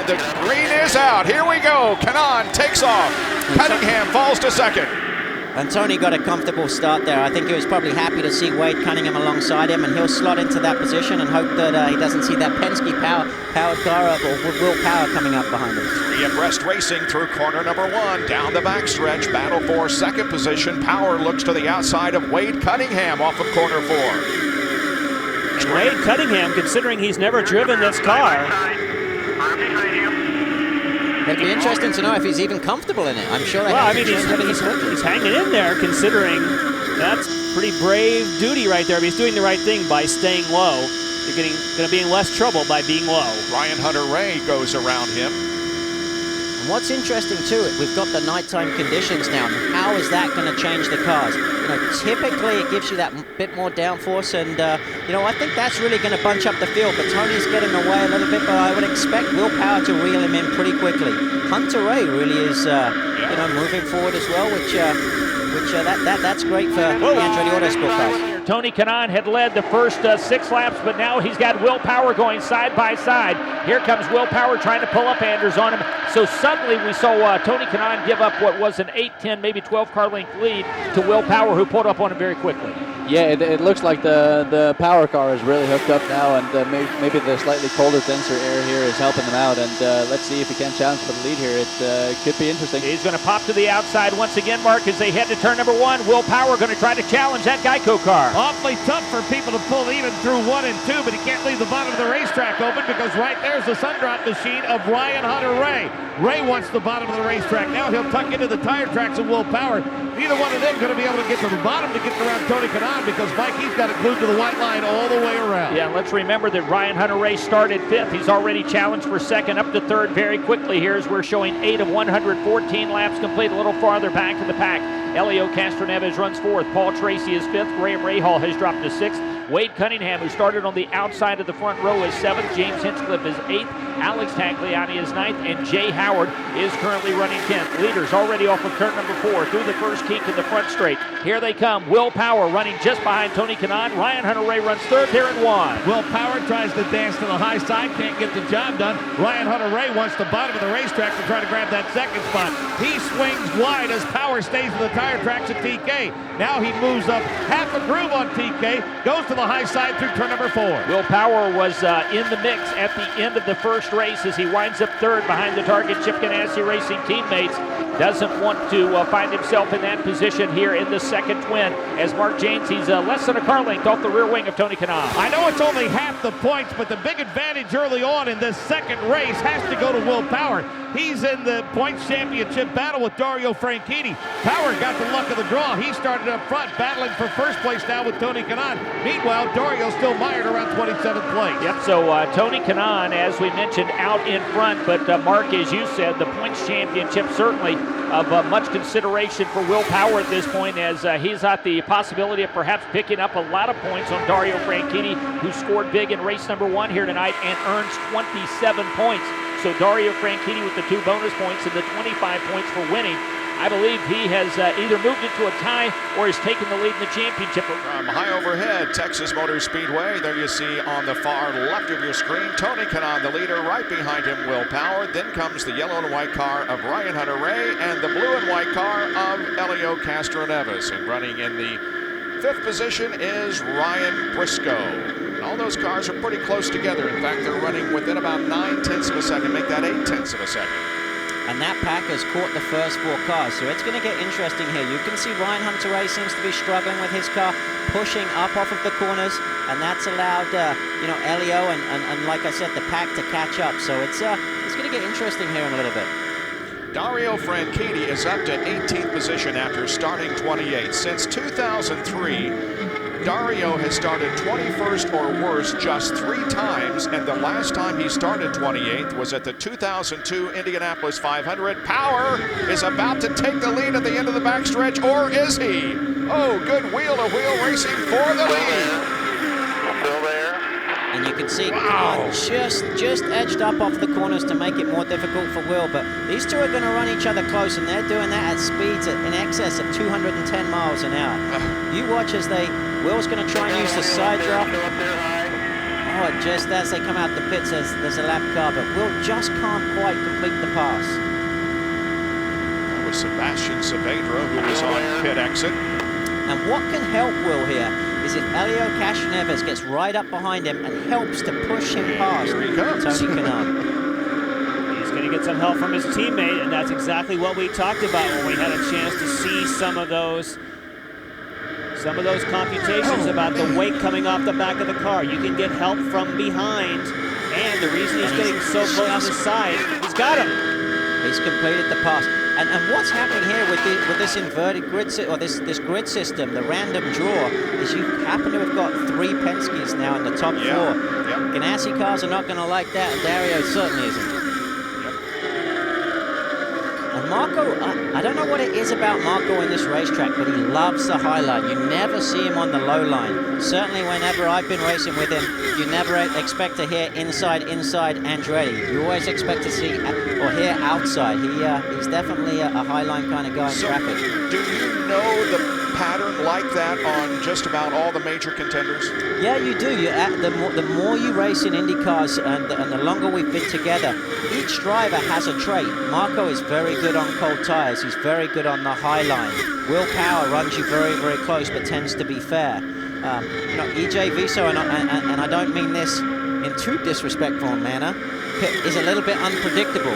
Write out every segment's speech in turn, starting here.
And the green is out. Here we go. Kanaan takes off. Cunningham falls to second. And Tony got a comfortable start there. I think he was probably happy to see Wade Cunningham alongside him, and he'll slot into that position and hope that he doesn't see that Penske powered car or Will Power coming up behind him. Three abreast racing through corner number 1. Down the backstretch, battle for second position. Power looks to the outside of Wade Cunningham off of corner 4. And Wade Cunningham, considering he's never driven this car. It'd be interesting to know if he's even comfortable in it. I'm sure he's hanging in there, considering that's pretty brave duty right there. But he's doing the right thing by staying low. You're going to be in less trouble by being low. Ryan Hunter-Reay goes around him. And what's interesting too, we've got the nighttime conditions now. How is that going to change the cars? You know, typically it gives you that bit more downforce, and you know, I think that's really going to bunch up the field. But Tony's getting away a little bit, but I would expect Will Power to reel him in pretty quickly. Hunter-Reay really is, you know, moving forward as well, which that's great for the Andretti Autosport cars. Tony Kanaan had led the first 6 laps, but now he's got Will Power going side by side. Here comes Will Power trying to pull up Anders on him. So suddenly we saw Tony Kanaan give up what was an 8, 10, maybe 12 car length lead to Will Power, who pulled up on him very quickly. Yeah, it looks like the power car is really hooked up now, and maybe the slightly colder, denser air here is helping them out. And let's see if he can challenge for the lead here. It could be interesting. He's going to pop to the outside once again, Mark, as they head to turn number 1. Will Power going to try to challenge that Geico car. Awfully tough for people to pull even through 1 and 2, but he can't leave the bottom of the racetrack open because right there's the sun drop machine of Ryan Hunter-Reay. Ray wants the bottom of the racetrack. Now he'll tuck into the tire tracks of Will Power. Neither one of them going to be able to get to the bottom to get around Tony Kanaan because Mike, he's got it glued to the white line all the way around. Yeah, let's remember that Ryan Hunter-Reay started 5th. He's already challenged for 2nd, up to 3rd very quickly here as we're showing 8 of 114 laps complete. A little farther back in the pack, Elio Castroneves runs 4th. Paul Tracy is 5th. Graham Rahal has dropped to 6th. Wade Cunningham, who started on the outside of the front row, is 7th. James Hinchcliffe is 8th. Alex Tagliani is 9th. And Jay Howard is currently running 10th. Leaders already off of turn number 4 through the first kink in the front straight. Here they come. Will Power running just behind Tony Kanaan. Ryan Hunter-Reay runs 3rd here in 1. Will Power tries to dance to the high side, can't get the job done. Ryan Hunter-Reay wants the bottom of the racetrack to try to grab that 2nd spot. He swings wide as Power stays in the tire tracks at TK. Now he moves up half a groove on TK, goes to the high side through turn number 4. Will Power was in the mix at the end of the first race as he winds up 3rd behind the Target Chip Ganassi Racing teammates. Doesn't want to find himself in that position here in the second twin. As Mark James, he's less than a car length off the rear wing of Tony Kanaan. I know it's only half the points, but the big advantage early on in this second race has to go to Will Power. He's in the points championship battle with Dario Franchitti. Power got the luck of the draw. He started up front, battling for first place now with Tony Kanaan. Meanwhile, Dario still mired around 27th place. Yep, so Tony Kanaan, as we mentioned, out in front. But Mark, as you said, the points championship certainly of much consideration for Will Power at this point, as he's got the possibility of perhaps picking up a lot of points on Dario Franchitti, who scored big in race number 1 here tonight and earns 27 points. So Dario Franchitti with the 2 bonus points and the 25 points for winning. I believe he has either moved into a tie or has taken the lead in the championship. From high overhead, Texas Motor Speedway, there you see on the far left of your screen, Tony Kanaan, the leader. Right behind him, Will Power. Then comes the yellow and white car of Ryan Hunter-Reay and the blue and white car of Elio Castroneves. And running in the 5th position is Ryan Briscoe. All those cars are pretty close together. In fact, they're running within about 9/10 of a second. Make that 8/10 of a second. And that pack has caught the first 4 cars, so it's going to get interesting here. You can see Ryan Hunter-Reay seems to be struggling with his car, pushing up off of the corners, and that's allowed, you know, Elio and like I said, the pack to catch up. So it's going to get interesting here in a little bit. Dario Franchitti is up to 18th position after starting 28th. Since 2003, Dario has started 21st or worse just 3 times, and the last time he started 28th was at the 2002 Indianapolis 500. Power is about to take the lead at the end of the backstretch, or is he? Oh, good wheel-to-wheel racing for the lead. Still there. And you can see just edged up off the corners to make it more difficult for Will, but these two are going to run each other close, and they're doing that at speeds in excess of 210 miles an hour. You watch as Will's going to try and use the side drop. Oh, what, just as they come out the pits, there's a lap car, but Will just can't quite complete the pass. That was Sebastian Saavedra, who was on pit exit. And what can help Will here is if Helio Castroneves gets right up behind him and helps to push him past Here he comes. Tony Kanaan. He's going to get some help from his teammate, and that's exactly what we talked about when we had a chance to see some of those computations about the weight coming off the back of the car. You can get help from behind, and the reason he's getting so close to the side, he's got him. He's completed the pass. And what's happening here with this inverted grid this grid system, the random draw, is you happen to have got 3 Penske's now in the top 4. Yep. Ganassi cars are not going to like that, and Dario certainly isn't. And Marco, I don't know what it is about Marco in this racetrack, but he loves the high line. You never see him on the low line. Certainly whenever I've been racing with him, you never expect to hear inside Andretti. You always expect to see or hear outside. He's definitely a high line kind of guy in traffic. Do you know the pattern like that on just about all the major contenders? Yeah, you do. The more you race in IndyCars and the longer we've been together, each driver has a trait. Marco is very good on cold tires. He's very good on the high line. Will Power runs you very, very close, but tends to be fair. EJ Viso, and I don't mean this in too disrespectful manner, is a little bit unpredictable.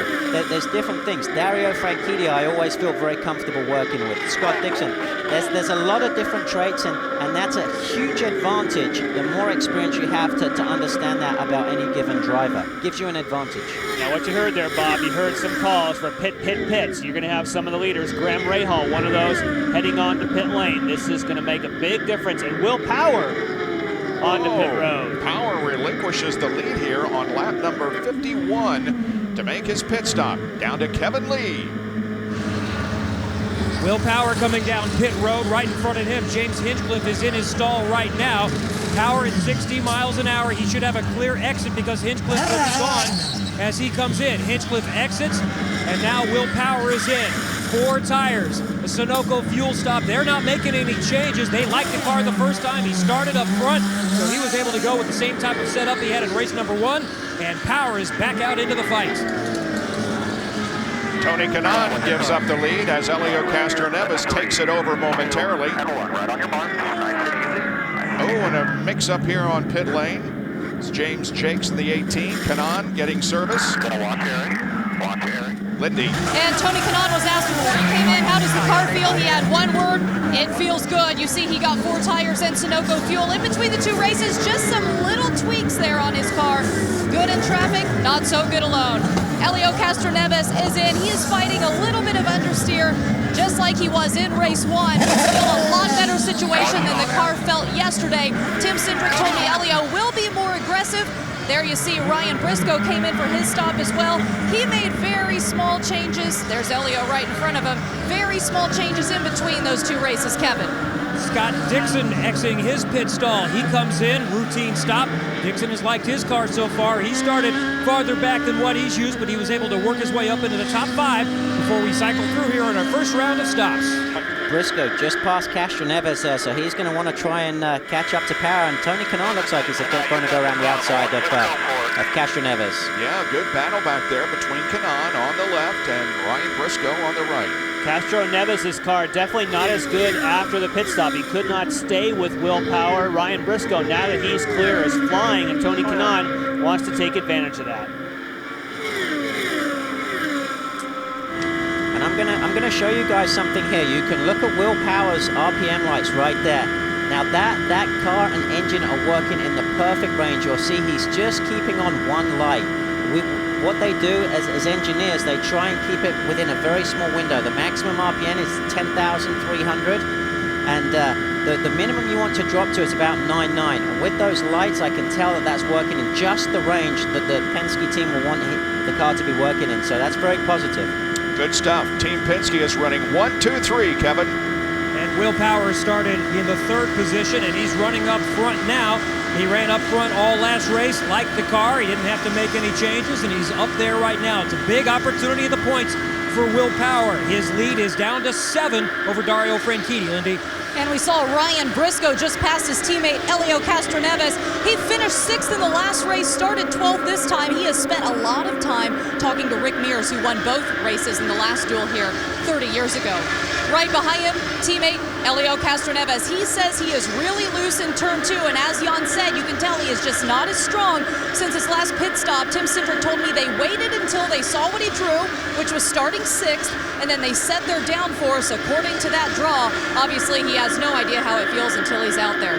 There's different things. Dario Franchitti, I always feel very comfortable working with. Scott Dixon, there's a lot of different traits, and that's a huge advantage. The more experience you have to understand that about any given driver. Gives you an advantage. Now what you heard there, Bob, you heard some calls for pits. You're going to have some of the leaders. Graham Rahal, one of those, heading on to pit lane. This is going to make a big difference, and Will Power onto pit road. Power relinquishes the lead here on lap number 51 to make his pit stop. Down to Kevin Lee. Will Power coming down pit road. Right in front of him, James Hinchcliffe is in his stall right now. Power at 60 miles an hour. He should have a clear exit because Hinchcliffe will be gone as he comes in. Hinchcliffe exits, and now Will Power is in. 4 tires, the Sunoco fuel stop. They're not making any changes. They liked the car the first time. He started up front, so he was able to go with the same type of setup he had in race number 1, and Power is back out into the fight. Tony Kanaan gives up the lead as Helio Castroneves takes it over momentarily. Oh, and a mix-up here on pit lane. It's James Jakes in the 18. Kanaan getting service. Lindy. And Tony Kanaan was asked before he came in, how does the car feel? He had one word, it feels good. You see he got 4 tires and Sunoco fuel. In between the 2 races, just some little tweaks there on his car. Good in traffic, not so good alone. Helio Castroneves is in. He is fighting a little bit of understeer, just like he was in race 1. Still a lot better situation than the car felt yesterday. Tim Cindric told me Helio will be more aggressive. There you see Ryan Briscoe came in for his stop as well. He made very small changes. There's Helio right in front of him. Very small changes in between those 2 races, Kevin. Scott Dixon exiting his pit stall. He comes in, routine stop. Dixon has liked his car so far. He started farther back than what he's used, but he was able to work his way up into the top 5 before we cycle through here in our first round of stops. Briscoe just passed Castroneves there, so he's going to want to try and catch up to Power. And Tony Kanaan looks like he's going to go around the outside of Castroneves. Yeah, good battle back there between Kanaan on the left and Ryan Briscoe on the right. Castroneves' car definitely not as good after the pit stop. He could not stay with Will Power. Ryan Briscoe, now that he's clear, is flying, and Tony Kanaan wants to take advantage of that. And I'm gonna show you guys something here. You can look at Will Power's RPM lights right there. Now that car and engine are working in the perfect range. You'll see he's just keeping on 1 light. What they do as engineers, they try and keep it within a very small window. The maximum RPM is 10,300, and the minimum you want to drop to is about 9.9. And with those lights, I can tell that that's working in just the range that the Penske team will want the car to be working in. So that's very positive. Good stuff. Team Penske is running 1, 2, 3, Kevin. And Will Power started in the 3rd position, and he's running up front now. He ran up front all last race, liked the car. He didn't have to make any changes, and he's up there right now. It's a big opportunity in the points for Will Power. His lead is down to 7 over Dario Franchitti, Lindy. And we saw Ryan Briscoe just pass his teammate Helio Castroneves. He finished 6th in the last race, started 12th this time. He has spent a lot of time talking to Rick Mears, who won both races in the last duel here 30 years ago. Right behind him, teammate Helio Castroneves. He says he is really loose in turn 2, and as Jan said, you can tell he is just not as strong since his last pit stop. Tim Cindric told me they waited until they saw what he drew, which was starting 6th, and then they set their downforce according to that draw. Obviously, he has no idea how it feels until he's out there.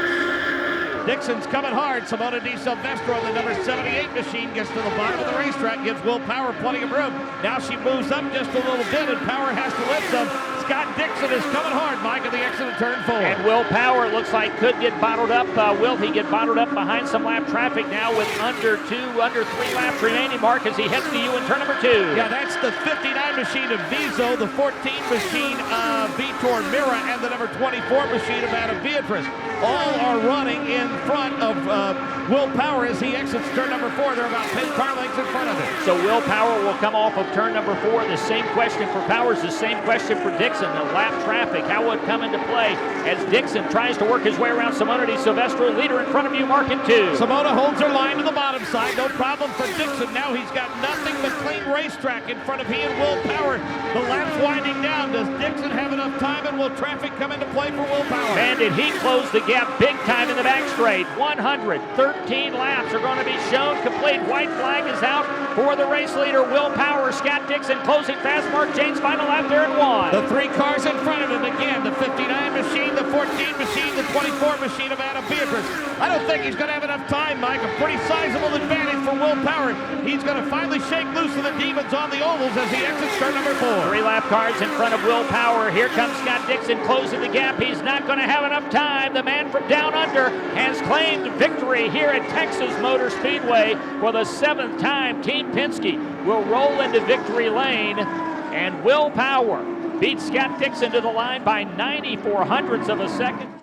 Dixon's coming hard. Simona Di Silvestro on the number 78 machine gets to the bottom of the racetrack, gives Will Power plenty of room. Now she moves up just a little bit, and Power has to let some. Scott Dixon is coming hard, Mike, at the exit of turn 4. And Will Power looks like could get bottled up. Will he get bottled up behind some lap traffic now with under 3 laps remaining, Mark, as he heads to you in turn number 2. Yeah, that's the 59 machine of Vizo, the 14 machine of Vitor Mira, and the number 24 machine of Adam Beatrice. All are running in front of Will Power as he exits turn number 4. They're about 10 car lengths in front of him. So Will Power will come off of turn number 4. The same question for Powers, the same question for Dixon. The lap traffic, how will it come into play as Dixon tries to work his way around Simona Di Silvestro, leader in front of you, Mark, in 2. Simona holds her line to the bottom side. No problem for Dixon. Now he's got nothing but clean racetrack in front of he and Will Power. The lap's winding down. Does Dixon have enough time, and will traffic come into play for Will Power? And did he close the gap big time in the back straight? 113 laps are going to be shown complete. White flag is out for the race leader, Will Power. Scott Dixon closing fast. Mark Jane's final lap there in 1. The 3 cars in front of him again. The 59 machine, the 14 machine, the 24 machine of Adam Beatrice. I don't think he's going to have enough time, Mike. A pretty sizable advantage for Will Power. He's going to finally shake loose of the demons on the ovals as he exits turn number 4. 3 lap cars in front of Will Power. Here comes Scott Dixon closing the gap. He's not going to have enough time. The man from down under has claimed victory here at Texas Motor Speedway for the 7th time. Team Penske will roll into victory lane, and Will Power beats Scott Dixon to the line by 94 hundredths of a second.